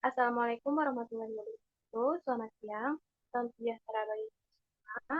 Assalamualaikum warahmatullahi wabarakatuh. Selamat siang. Salam sejahtera bagi kita semua.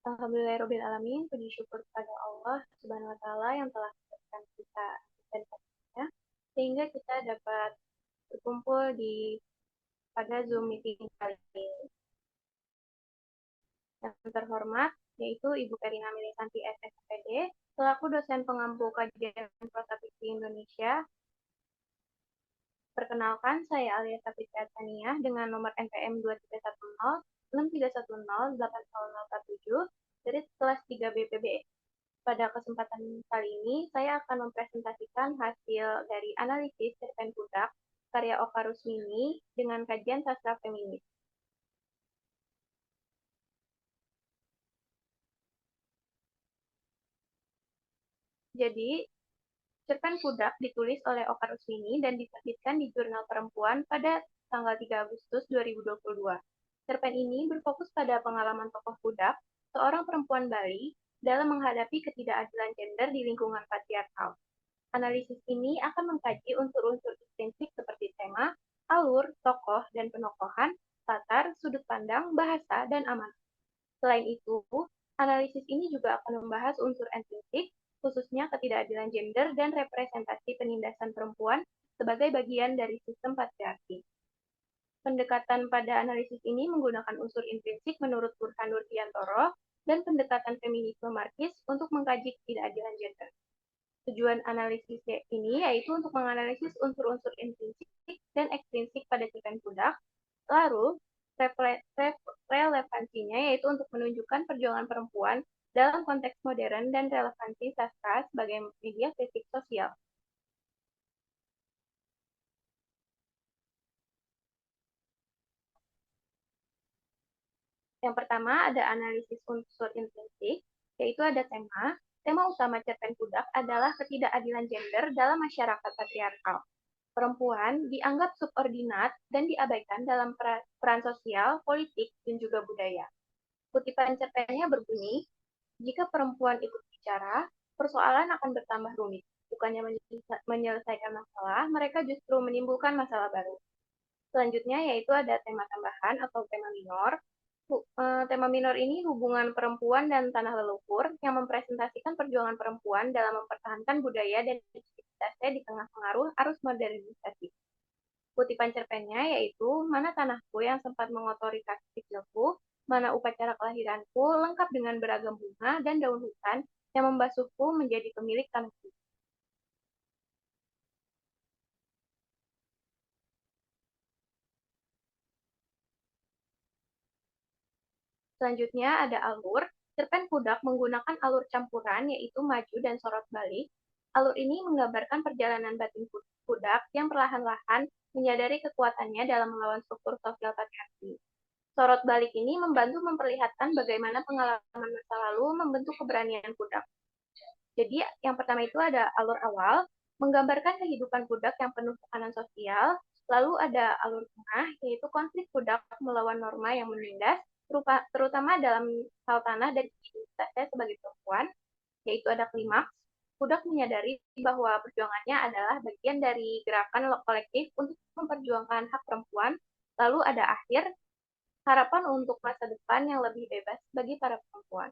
Alhamdulillahirobbilalamin. Puji syukur kepada Allah Subhanahu wa taala yang telah memberikan kita dan karunia sehingga kita dapat berkumpul pada Zoom meeting kali ini. Yang terhormat yaitu Ibu Karina Milisanti SSPD selaku dosen pengampu kajian Protafiksi Indonesia. Perkenalkan, saya Alia Sapitria Tania dengan nomor NPM 2310 dari kelas 3 BPB. Pada kesempatan kali ini, saya akan mempresentasikan hasil dari analisis cerpen budak karya Oka Rusmini dengan kajian sastra feminis. Jadi, cerpen budak ditulis oleh Oka Rusmini dan diterbitkan di Jurnal Perempuan pada tanggal 3 Agustus 2022. Cerpen ini berfokus pada pengalaman tokoh budak, seorang perempuan Bali, dalam menghadapi ketidakadilan gender di lingkungan patriarkal. Analisis ini akan mengkaji unsur-unsur intrinsik seperti tema, alur, tokoh, dan penokohan, latar, sudut pandang, bahasa, dan amanat. Selain itu, analisis ini juga akan membahas unsur intrinsik, khususnya ketidakadilan gender dan representasi penindasan perempuan sebagai bagian dari sistem patriarki. Pendekatan pada analisis ini menggunakan unsur intrinsik menurut Burhan Nurdiantoro dan pendekatan feminisme Marxis untuk mengkaji ketidakadilan gender. Tujuan analisis ini yaitu untuk menganalisis unsur-unsur intrinsik dan ekstrinsik pada cerpen budak, lalu relevansinya yaitu untuk menunjukkan perjuangan perempuan dalam konteks modern dan relevansi sastra sebagai media kritik sosial. Yang pertama ada analisis unsur intrinsik, yaitu ada tema. Tema utama cerpen budak adalah ketidakadilan gender dalam masyarakat patriarkal. Perempuan dianggap subordinat dan diabaikan dalam peran sosial, politik, dan juga budaya. Kutipan cerpennya berbunyi, jika perempuan ikut bicara, persoalan akan bertambah rumit. Bukannya menyelesaikan masalah, mereka justru menimbulkan masalah baru. Selanjutnya yaitu ada tema tambahan atau tema minor. Tema minor ini hubungan perempuan dan tanah leluhur yang mempresentasikan perjuangan perempuan dalam mempertahankan budaya dan identitasnya di tengah pengaruh arus modernisasi. Kutipan cerpennya yaitu, mana tanahku yang sempat mengotori kaki kecilku, mana upacara kelahiranku lengkap dengan beragam bunga dan daun hutan yang membasuhku menjadi pemilik tanahku. Selanjutnya ada alur. Cerpen budak menggunakan alur campuran yaitu maju dan sorot balik. Alur ini menggambarkan perjalanan batin budak yang perlahan-lahan menyadari kekuatannya dalam melawan struktur sosial patriarki. Sorot balik ini membantu memperlihatkan bagaimana pengalaman masa lalu membentuk keberanian budak. Jadi yang pertama itu ada alur awal, menggambarkan kehidupan budak yang penuh tekanan sosial. Lalu ada alur tengah, yaitu konflik budak melawan norma yang menindas, terutama dalam hal tanah dan identitasnya sebagai perempuan, yaitu ada klimaks. Budak menyadari bahwa perjuangannya adalah bagian dari gerakan kolektif untuk memperjuangkan hak perempuan. Lalu ada akhir, harapan untuk masa depan yang lebih bebas bagi para perempuan.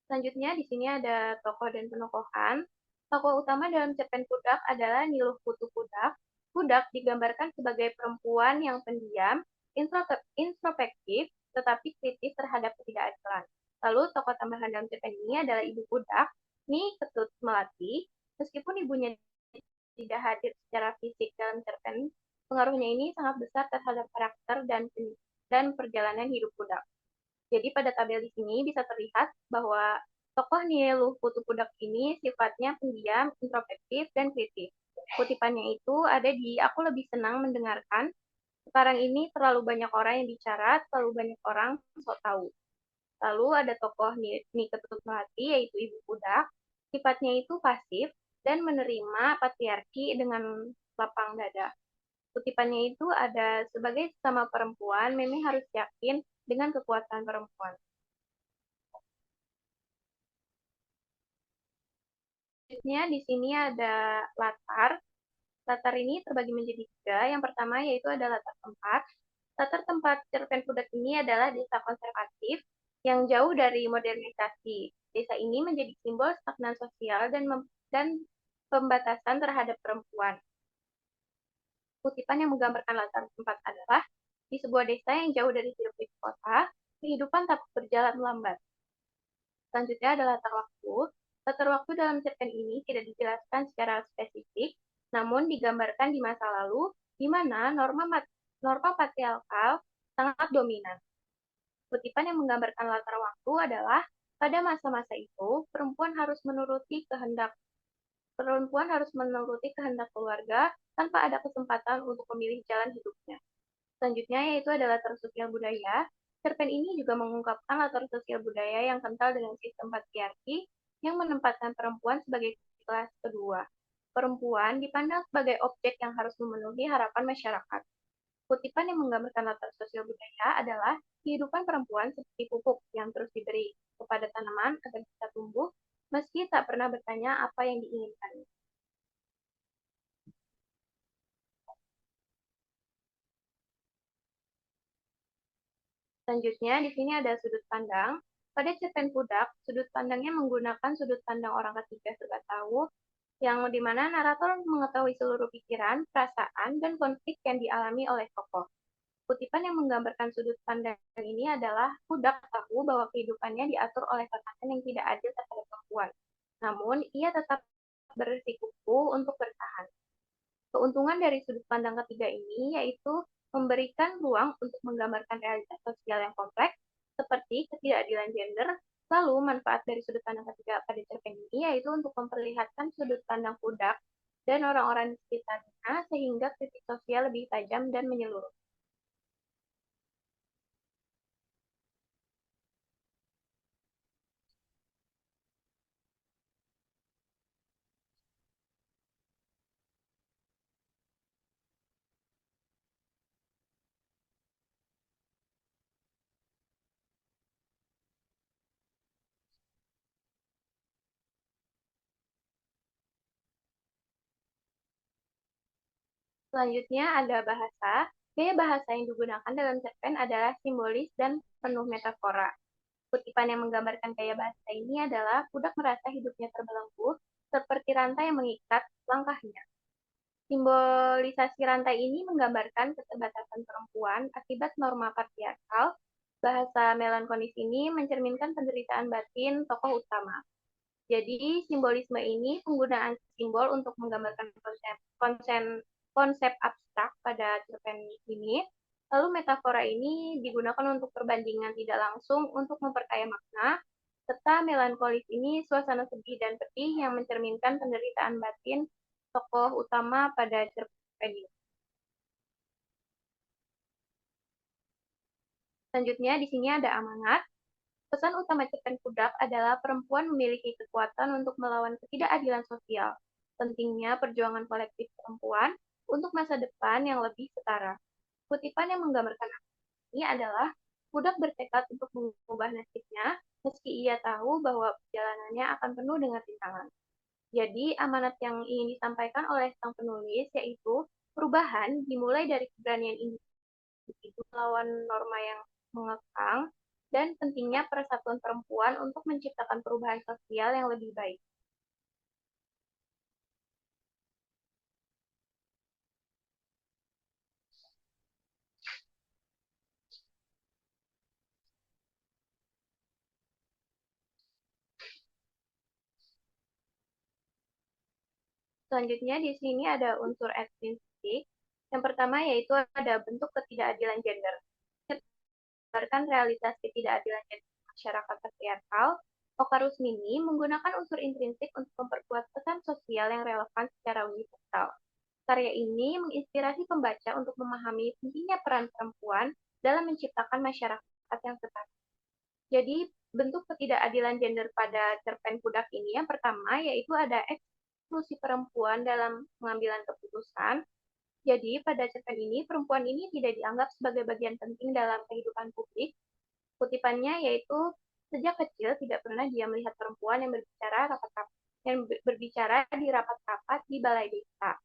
Selanjutnya di sini ada tokoh dan penokohan. Tokoh utama dalam cerpen budak adalah Niluh Putu Budak. Budak digambarkan sebagai perempuan yang pendiam, introspektif, tetapi kritis terhadap ketidakadilan. Lalu tokoh tambahan dalam cerpen ini adalah ibu budak, Ni Ketut Melati. Meskipun ibunya tidak hadir secara fisik dalam cerpen, pengaruhnya ini sangat besar terhadap karakter dan perjalanan hidup budak. Jadi pada tabel di sini bisa terlihat bahwa tokoh Nielu Putu Budak ini sifatnya pendiam, introspektif, dan kritis. Kutipannya itu ada di aku lebih senang mendengarkan. Sekarang ini terlalu banyak orang yang bicara, terlalu banyak orang sok tahu. Lalu ada tokoh Ni Ketut Melati, yaitu ibu budak. Sifatnya itu pasif dan menerima patriarki dengan lapang dada. Kutipannya itu ada sebagai sesama perempuan, Meme harus yakin dengan kekuatan perempuan. Selanjutnya di sini ada latar. Latar ini terbagi menjadi tiga. Yang pertama yaitu ada latar tempat. Latar tempat cerpen Pudak ini adalah desa konservatif yang jauh dari modernisasi. Desa ini menjadi simbol stagnan sosial dan pembatasan terhadap perempuan. Kutipan yang menggambarkan latar tempat adalah di sebuah desa yang jauh dari hiruk-pikuk kota, kehidupan tak berjalan lambat. Selanjutnya adalah latar waktu. Latar waktu dalam cerpen ini tidak dijelaskan secara spesifik, namun digambarkan di masa lalu, di mana norma patriarkal sangat dominan. Kutipan yang menggambarkan latar waktu adalah pada masa-masa itu, perempuan harus menuruti kehendak keluarga tanpa ada kesempatan untuk memilih jalan hidupnya. Selanjutnya yaitu adalah latar sosial budaya. Cerpen ini juga mengungkapkan latar sosial budaya yang kental dengan sistem patriarki yang menempatkan perempuan sebagai kelas kedua. Perempuan dipandang sebagai objek yang harus memenuhi harapan masyarakat. Kutipan yang menggambarkan latar sosial budaya adalah kehidupan perempuan seperti pupuk yang terus diberi kepada tanaman agar bisa tumbuh, meski tak pernah bertanya apa yang diinginkan. Selanjutnya, di sini ada sudut pandang. Pada cerpen Pudak, sudut pandangnya menggunakan sudut pandang orang ketiga serba tahu, yang dimana narator mengetahui seluruh pikiran, perasaan, dan konflik yang dialami oleh tokoh. Kutipan yang menggambarkan sudut pandang ini adalah Pudak tahu bahwa kehidupannya diatur oleh tatanan yang tidak adil terhadap perempuan. Namun, ia tetap bersikuku untuk bertahan. Keuntungan dari sudut pandang ketiga ini yaitu memberikan ruang untuk menggambarkan realitas sosial yang kompleks seperti ketidakadilan gender. Lalu manfaat dari sudut pandang ketiga pada cerpen ini yaitu untuk memperlihatkan sudut pandang Pudak dan orang-orang di sekitarnya sehingga kritik sosial lebih tajam dan menyeluruh. Selanjutnya ada bahasa. Gaya bahasa yang digunakan dalam cerpen adalah simbolis dan penuh metafora. Kutipan yang menggambarkan gaya bahasa ini adalah Pudak merasa hidupnya terbelenggu seperti rantai yang mengikat langkahnya. Simbolisasi rantai ini menggambarkan keterbatasan perempuan akibat norma patriarkal. Bahasa melankolis ini mencerminkan penderitaan batin tokoh utama. Jadi, simbolisme ini penggunaan simbol untuk menggambarkan konsep abstrak pada cerpen ini. Lalu metafora ini digunakan untuk perbandingan tidak langsung untuk memperkaya makna, serta melankolis ini suasana sedih dan pedih yang mencerminkan penderitaan batin tokoh utama pada cerpen ini. Selanjutnya di sini ada amanat. Pesan utama cerpen Pudak adalah perempuan memiliki kekuatan untuk melawan ketidakadilan sosial. Pentingnya perjuangan kolektif perempuan untuk masa depan yang lebih setara. Kutipan yang menggambarkan ini adalah Pudak bertekad untuk mengubah nasibnya meski ia tahu bahwa perjalanannya akan penuh dengan rintangan. Jadi, amanat yang ingin disampaikan oleh sang penulis yaitu perubahan dimulai dari keberanian individu melawan norma yang mengekang dan pentingnya persatuan perempuan untuk menciptakan perubahan sosial yang lebih baik. Selanjutnya di sini ada unsur etrinsik. Yang pertama yaitu ada bentuk ketidakadilan gender. Berdasarkan realitas ketidakadilan gender masyarakat patriarkal, Oka Rusmini menggunakan unsur intrinsik untuk memperkuat pesan sosial yang relevan secara universal. Karya ini menginspirasi pembaca untuk memahami pentingnya peran perempuan dalam menciptakan masyarakat yang setara. Jadi, bentuk ketidakadilan gender pada cerpen Pudak ini yang pertama yaitu ada eksklusi perempuan dalam pengambilan keputusan. Jadi, pada cerpen ini, perempuan ini tidak dianggap sebagai bagian penting dalam kehidupan publik. Kutipannya yaitu, sejak kecil tidak pernah dia melihat perempuan yang berbicara rapat-rapat. yang berbicara di rapat-rapat di balai desa.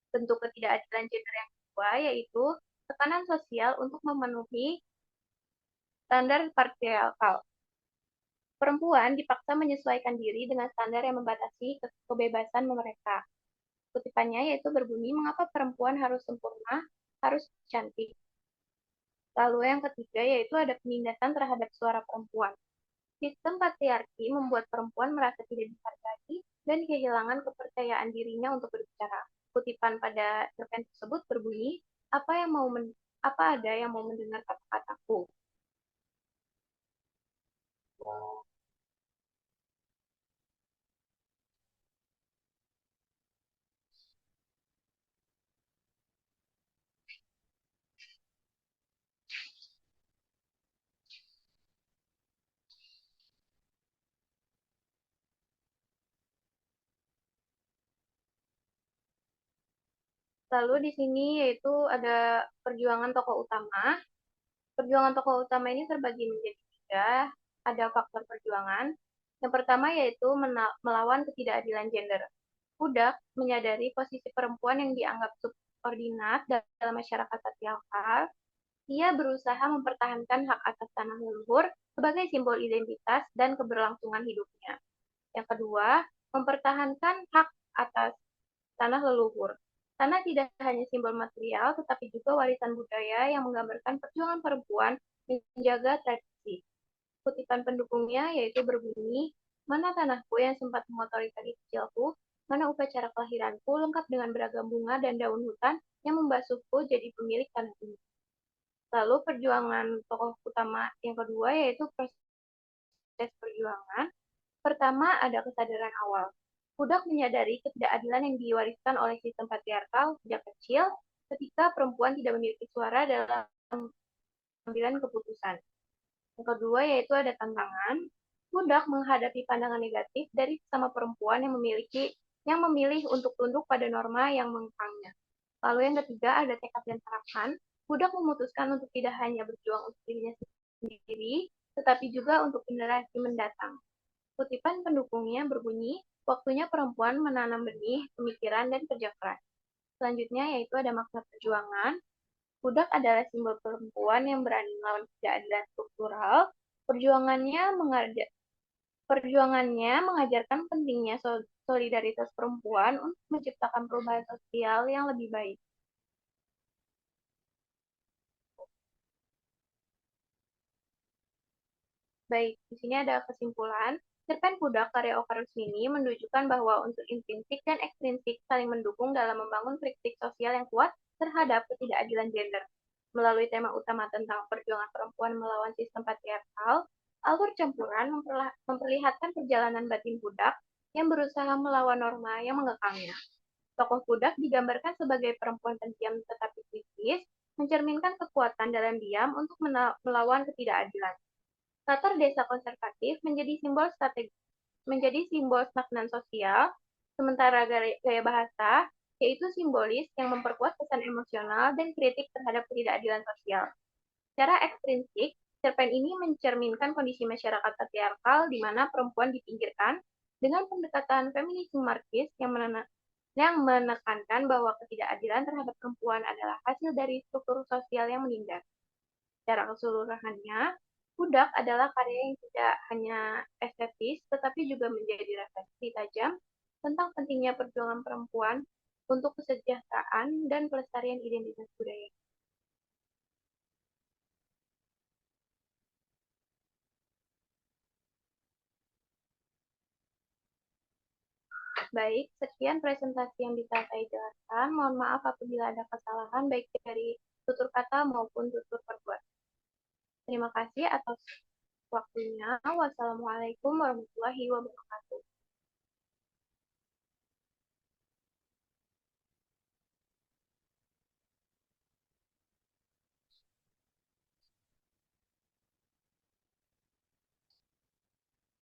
Bentuk ketidakadilan gender yang kedua yaitu tekanan sosial untuk memenuhi standar patriarkal. Perempuan dipaksa menyesuaikan diri dengan standar yang membatasi kebebasan mereka. Kutipannya yaitu berbunyi, mengapa perempuan harus sempurna, harus cantik. Lalu yang ketiga yaitu ada penindasan terhadap suara perempuan. Sistem patriarki membuat perempuan merasa tidak dihargai dan kehilangan kepercayaan dirinya untuk berbicara. Kutipan pada cerpen tersebut berbunyi, apa ada yang mau mendengar kata-kataku? Lalu di sini yaitu ada perjuangan tokoh utama. Perjuangan tokoh utama ini terbagi menjadi tiga. Ada faktor perjuangan. Yang pertama yaitu melawan ketidakadilan gender. Budak menyadari posisi perempuan yang dianggap subordinat dalam masyarakat patriarkal. Ia berusaha mempertahankan hak atas tanah leluhur sebagai simbol identitas dan keberlangsungan hidupnya. Yang kedua, mempertahankan hak atas tanah leluhur. Tanah tidak hanya simbol material, tetapi juga warisan budaya yang menggambarkan perjuangan perempuan menjaga tradisi. Kutipan pendukungnya yaitu berbunyi, mana tanahku yang sempat mengotori tadi kecilku, mana upacara kelahiranku lengkap dengan beragam bunga dan daun hutan yang membasuhku jadi pemilik tanah ini. Lalu perjuangan tokoh utama yang kedua yaitu proses perjuangan. Pertama ada kesadaran awal. Budak menyadari ketidakadilan yang diwariskan oleh sistem patriarkal sejak kecil ketika perempuan tidak memiliki suara dalam pengambilan keputusan. Yang kedua yaitu ada tantangan. Budak menghadapi pandangan negatif dari sesama perempuan yang memilih untuk tunduk pada norma yang mengekangnya. Lalu yang ketiga ada tekad dan harapan. Budak memutuskan untuk tidak hanya berjuang untuk dirinya sendiri, tetapi juga untuk generasi mendatang. Kutipan pendukungnya berbunyi, waktunya perempuan menanam benih, pemikiran, dan kerja keras. Selanjutnya yaitu ada makna perjuangan. Budak adalah simbol perempuan yang berani melawan ketidakadilan struktural. Perjuangannya mengajarkan pentingnya solidaritas perempuan untuk menciptakan perubahan sosial yang lebih baik. Baik, di sini ada kesimpulan. Cerpen Budak karya Oka Rusmini menunjukkan bahwa unsur intrinsik dan ekstrinsik saling mendukung dalam membangun friksi sosial yang kuat terhadap ketidakadilan gender. Melalui tema utama tentang perjuangan perempuan melawan sistem patriarkal, alur campuran memperlihatkan perjalanan batin budak yang berusaha melawan norma yang mengekangnya. Tokoh budak digambarkan sebagai perempuan pendiam tetapi kritis, mencerminkan kekuatan dalam diam untuk melawan ketidakadilan. Latar desa konservatif menjadi simbol stagnan sosial, sementara gaya bahasa yaitu simbolis yang memperkuat kesan emosional dan kritik terhadap ketidakadilan sosial. Secara ekstrinsik, cerpen ini mencerminkan kondisi masyarakat patriarkal di mana perempuan dipinggirkan dengan pendekatan feminisme marxis yang menekankan bahwa ketidakadilan terhadap perempuan adalah hasil dari struktur sosial yang menindas. Secara keseluruhannya, Budak adalah karya yang tidak hanya estetis, tetapi juga menjadi refleksi tajam tentang pentingnya perjuangan perempuan untuk kesejahteraan dan pelestarian identitas budaya. Baik, sekian presentasi yang bisa saya jelaskan. Mohon maaf apabila ada kesalahan, baik dari tutur kata maupun tutur perbuatan. Terima kasih atas waktunya. Wassalamualaikum warahmatullahi wabarakatuh.